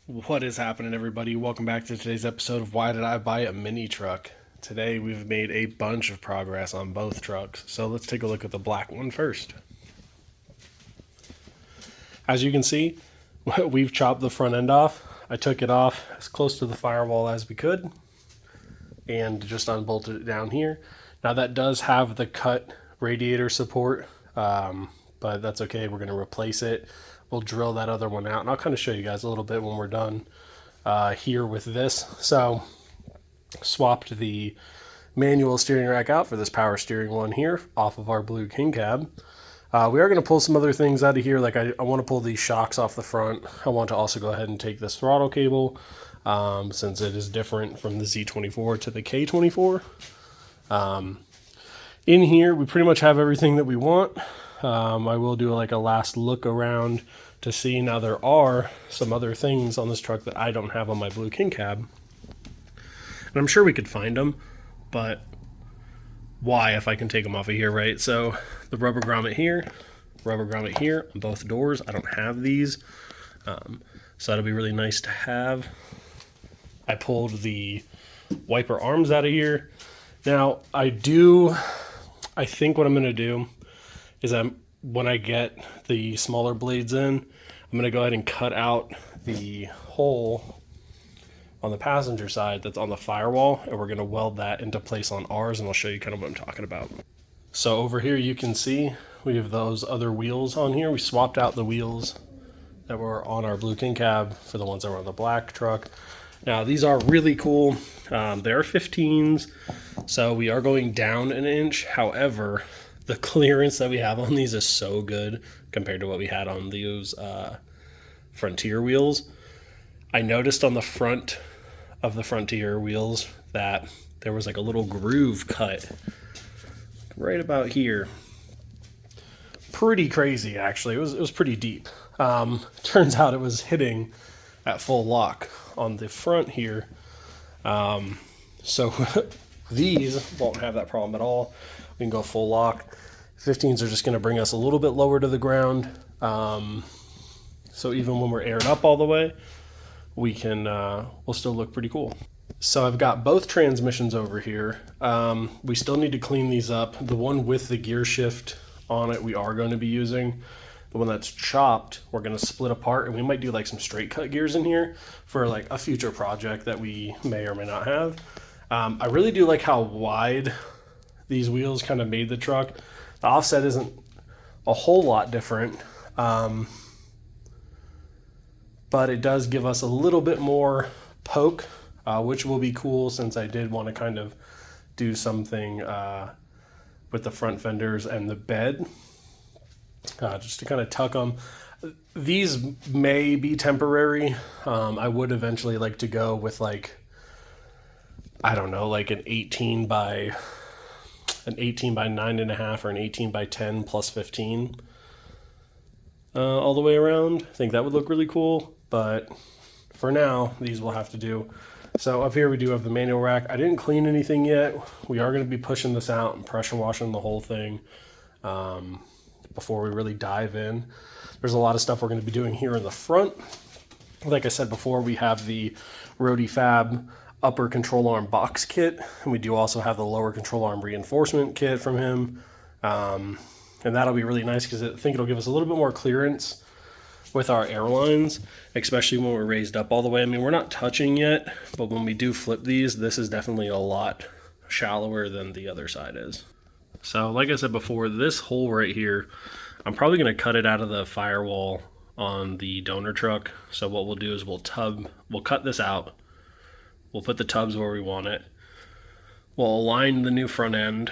What is happening, everybody? Welcome back to today's episode of Why Did I Buy a Mini Truck? Today we've made a bunch of progress on both trucks, so let's take a look at the black one first. As you can see, we've chopped the front end off. I took it off as close to the firewall as we could and just unbolted it down here. Now that does have the cut radiator support, but that's okay. We're going to replace it. We'll drill that other one out, and I'll kind of show you guys a little bit when we're done here with this. So swapped the manual steering rack out for this power steering one here off of our blue king cab. We are going to pull some other things out of here. Like I want to pull these shocks off the front. I want to also go ahead and take this throttle cable since it is different from the Z24 to the K24. In here, we pretty much have everything that we want. I will do like a last look around to see. Now there are some other things on this truck that I don't have on my blue king cab. And I'm sure we could find them, but why if I can take them off of here, right? So the rubber grommet here on both doors. I don't have these. So that'll be really nice to have. I pulled the wiper arms out of here. Now I think what I'm going to do is when I get the smaller blades in, I'm going to go ahead and cut out the hole on the passenger side that's on the firewall, and we're going to weld that into place on ours, and I'll show you kind of what I'm talking about. So over here you can see we have those other wheels on here. We swapped out the wheels that were on our blue king cab for the ones that were on the black truck. Now these are really cool. They're 15s, so we are going down an inch. However, the clearance that we have on these is so good compared to what we had on those Frontier wheels. I noticed on the front of the Frontier wheels that there was like a little groove cut right about here. Pretty crazy, actually. It was pretty deep. Turns out it was hitting at full lock on the front here. So these won't have that problem at all. We can go full lock. 15s are just going to bring us a little bit lower to the ground. So even when we're aired up all the way, we'll still look pretty cool. So I've got both transmissions over here. We still need to clean these up. The one with the gear shift on it, we are going to be using. The one that's chopped, we're going to split apart, and we might do like some straight cut gears in here for like a future project that we may or may not have. I really do like how wide these wheels kind of made the truck. The offset isn't a whole lot different, but it does give us a little bit more poke, which will be cool since I did want to kind of do something with the front fenders and the bed, just to kind of tuck them. These may be temporary. I would eventually like to go with like, I don't know, like an 18 by 9.5 or an 18 by 10 plus 15 all the way around. I think that would look really cool, but for now, these will have to do. So up here we do have the manual rack. I didn't clean anything yet. We are going to be pushing this out and pressure washing the whole thing before we really dive in. There's a lot of stuff we're going to be doing here in the front. Like I said before, we have the Roadie Fab upper control arm box kit, and we do also have the lower control arm reinforcement kit from him, and that'll be really nice because I think it'll give us a little bit more clearance with our airlines, especially when we're raised up all the way. I mean, we're not touching yet, but when we do flip these, this is definitely a lot shallower than the other side is. So like I said before, this hole right here, I'm probably going to cut it out of the firewall on the donor truck. So what we'll do is we'll cut this out. We'll put the tubs where we want it. We'll align the new front end.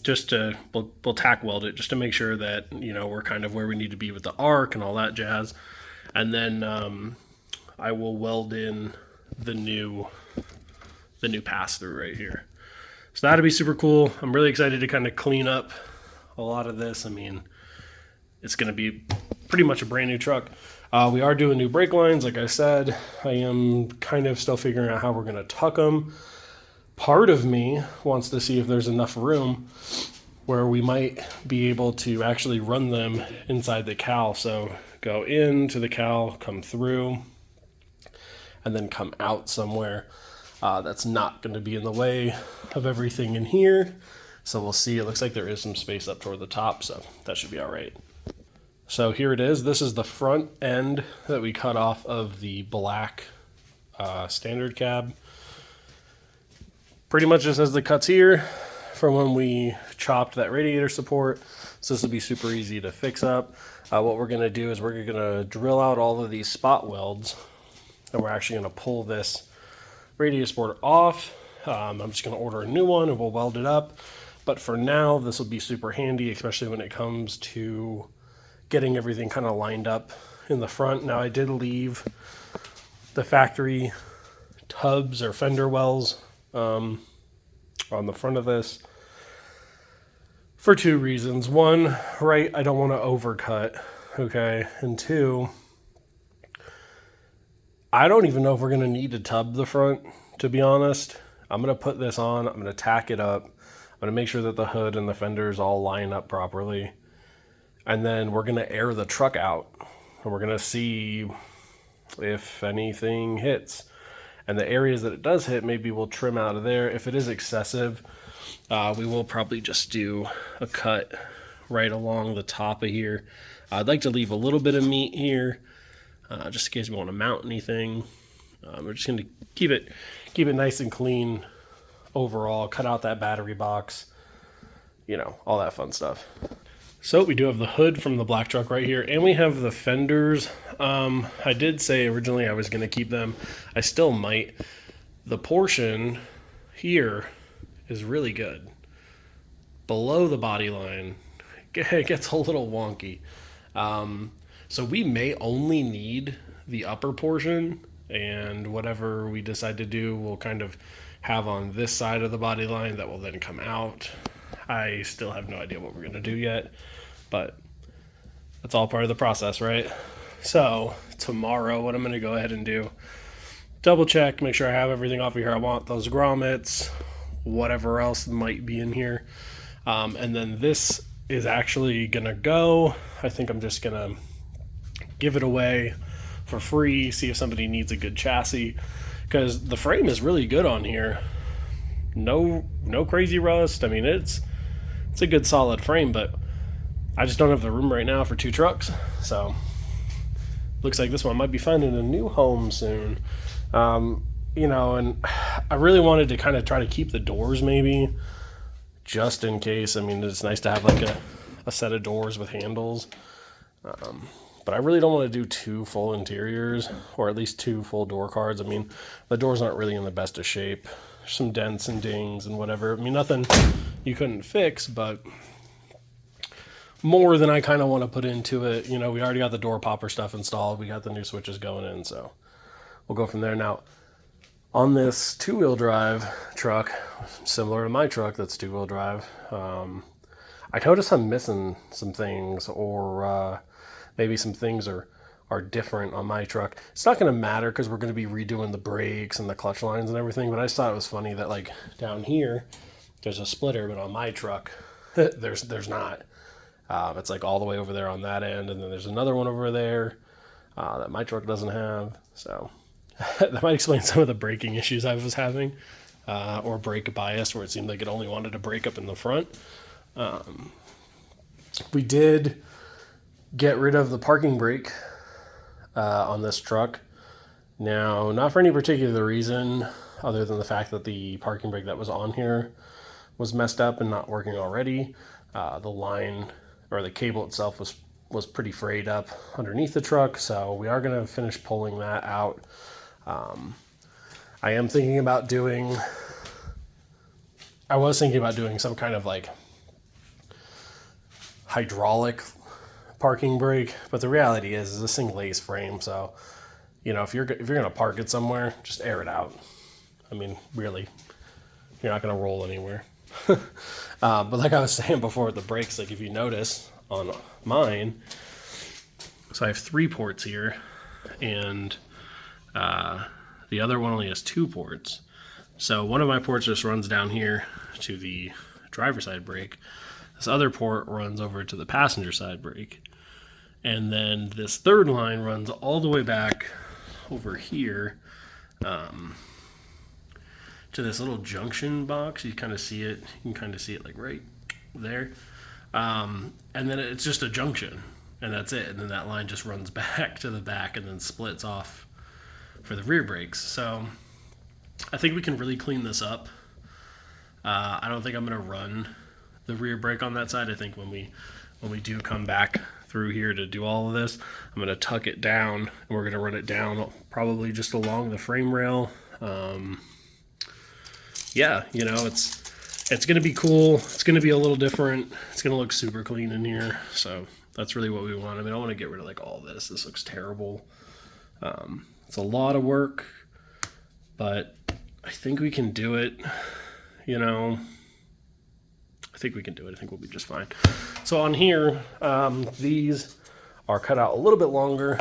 We'll tack weld it just to make sure that, you know, we're kind of where we need to be with the arc and all that jazz. And then I will weld in the new pass through right here. So that'll be super cool. I'm really excited to kind of clean up a lot of this. I mean, it's going to be pretty much a brand new truck. We are doing new brake lines, like I said. I am kind of still figuring out how we're going to tuck them. Part of me wants to see if there's enough room where we might be able to actually run them inside the cowl. So go into the cowl, come through, and then come out somewhere that's not going to be in the way of everything in here. So we'll see. It looks like there is some space up toward the top, so that should be all right. So here it is. This is the front end that we cut off of the black standard cab. Pretty much just as the cuts here from when we chopped that radiator support. So this will be super easy to fix up. What we're going to do is we're going to drill out all of these spot welds, and we're actually going to pull this radiator support off. I'm just going to order a new one and we'll weld it up. But for now, this will be super handy, especially when it comes to getting everything kind of lined up in the front. Now I did leave the factory tubs or fender wells on the front of this for two reasons. One, right, I don't want to overcut, okay? And two, I don't even know if we're going to need to tub the front, to be honest. I'm going to put this on, I'm going to tack it up, I'm going to make sure that the hood and the fenders all line up properly. And then we're going to air the truck out, and we're going to see if anything hits. And the areas that it does hit, maybe we'll trim out of there. If it is excessive, we will probably just do a cut right along the top of here. I'd like to leave a little bit of meat here, just in case we want to mount anything. We're just going to keep it nice and clean overall. Cut out that battery box, you know, all that fun stuff. So we do have the hood from the black truck right here, and we have the fenders. I did say originally I was going to keep them. I still might. The portion here is really good. Below the body line, it gets a little wonky. So we may only need the upper portion, and whatever we decide to do, we'll kind of have on this side of the body line that will then come out. I still have no idea what we're going to do yet, but that's all part of the process, right? So tomorrow, what I'm going to go ahead and do, double check, make sure I have everything off of here. I want those grommets, whatever else might be in here. And then this is actually going to go. I think I'm just going to give it away for free, see if somebody needs a good chassis, because the frame is really good on here. No crazy rust. I mean, it's a good solid frame, but I just don't have the room right now for two trucks. So looks like this one might be finding a new home soon. You know, and I really wanted to kind of try to keep the doors maybe just in case. I mean, it's nice to have like a set of doors with handles. But I really don't want to do two full interiors, or at least two full door cards. I mean, the doors aren't really in the best of shape. There's some dents and dings and whatever. I mean, nothing you couldn't fix, but more than I kind of want to put into it. You know, we already got the door popper stuff installed. We got the new switches going in, so we'll go from there. Now, on this two-wheel drive truck, similar to my truck that's two-wheel drive, I noticed I'm missing some things, or maybe some things are different on my truck. It's not going to matter because we're going to be redoing the brakes and the clutch lines and everything, but I just thought it was funny that like down here there's a splitter, but on my truck there's not. It's like all the way over there on that end, and then there's another one over there that my truck doesn't have. So that might explain some of the braking issues I was having, or brake bias, where it seemed like it only wanted to brake up in the front. We did get rid of the parking brake on this truck. Now, not for any particular reason other than the fact that the parking brake that was on here was messed up and not working already. The line, or the cable itself, was pretty frayed up underneath the truck, so we are going to finish pulling that out. I was thinking about doing some kind of like hydraulic parking brake, but the reality is it's a single ace frame, so you know, if you're going to park it somewhere, just air it out. I mean, really, you're not going to roll anywhere. But like I was saying before with the brakes, like if you notice on mine, so I have 3 ports here, and the other one only has 2 ports. So one of my ports just runs down here to the driver's side brake. This other port runs over to the passenger side brake. And then this third line runs all the way back over here to this little junction box. You kind of see it. You can kind of see it like right there. And then it's just a junction, and that's it. And then that line just runs back to the back and then splits off for the rear brakes. So I think we can really clean this up. I don't think I'm going to run the rear brake on that side. I think when we do come back through here to do all of this, I'm going to tuck it down, and we're going to run it down probably just along the frame rail. Yeah, you know, it's going to be cool. It's going to be a little different. It's going to look super clean in here. So that's really what we want. I mean, I want to get rid of like all this. This looks terrible. It's a lot of work, but I think we can do it. You know, I think we can do it. I think we'll be just fine. So on here, these are cut out a little bit longer.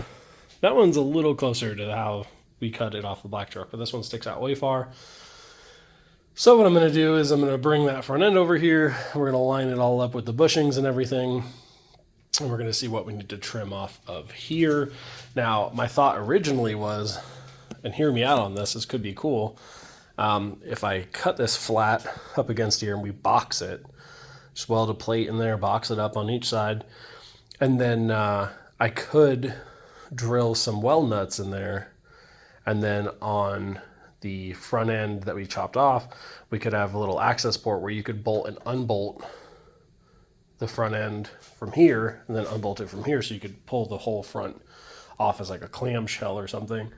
That one's a little closer to how we cut it off the black truck, but this one sticks out way far. So what I'm going to do is I'm going to bring that front end over here. We're going to line it all up with the bushings and everything. And we're going to see what we need to trim off of here. Now, my thought originally was, and hear me out on this, this could be cool. If I cut this flat up against here and we box it, just weld a plate in there, box it up on each side, and then I could drill some weld nuts in there, and then on the front end that we chopped off, we could have a little access port where you could bolt and unbolt the front end from here and then unbolt it from here, so you could pull the whole front off as like a clamshell or something.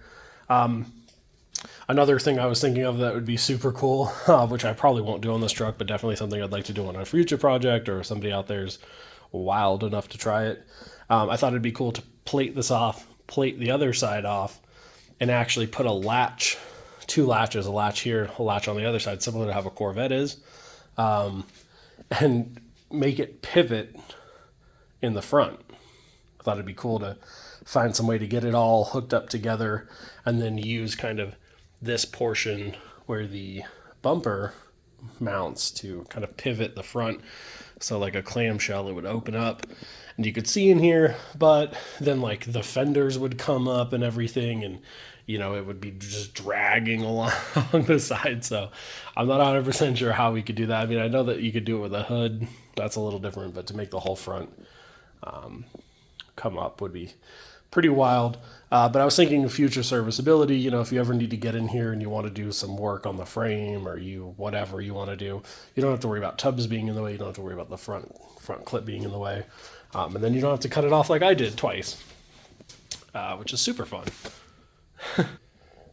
Another thing I was thinking of that would be super cool, which I probably won't do on this truck, but definitely something I'd like to do on a future project, or somebody out there's wild enough to try it. I thought it'd be cool to plate this off, plate the other side off, and actually put a latch, two latches, a latch here, a latch on the other side, similar to how a Corvette is, and make it pivot in the front. I thought it'd be cool to find some way to get it all hooked up together, and then use kind of this portion where the bumper mounts to kind of pivot the front. So like a clamshell, it would open up and you could see in here, but then like the fenders would come up and everything, and you know, it would be just dragging along the side. So I'm not 100% sure how we could do that. I mean, I know that you could do it with a hood. That's a little different, but to make the whole front come up would be pretty wild. But I was thinking future serviceability, you know, if you ever need to get in here and you want to do some work on the frame, or whatever you want to do, you don't have to worry about tubs being in the way. You don't have to worry about the front clip being in the way. And then you don't have to cut it off like I did twice, which is super fun.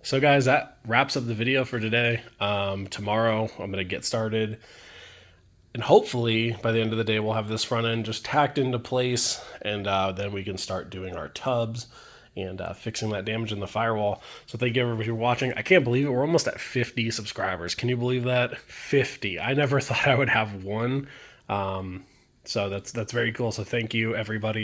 So guys, that wraps up the video for today. Tomorrow I'm going to get started, and hopefully by the end of the day we'll have this front end just tacked into place, and then we can start doing our tubs and fixing that damage in the firewall. So thank you everybody for watching. I can't believe it. We're almost at 50 subscribers. Can you believe that? 50. I never thought I would have one. So that's very cool. So thank you everybody.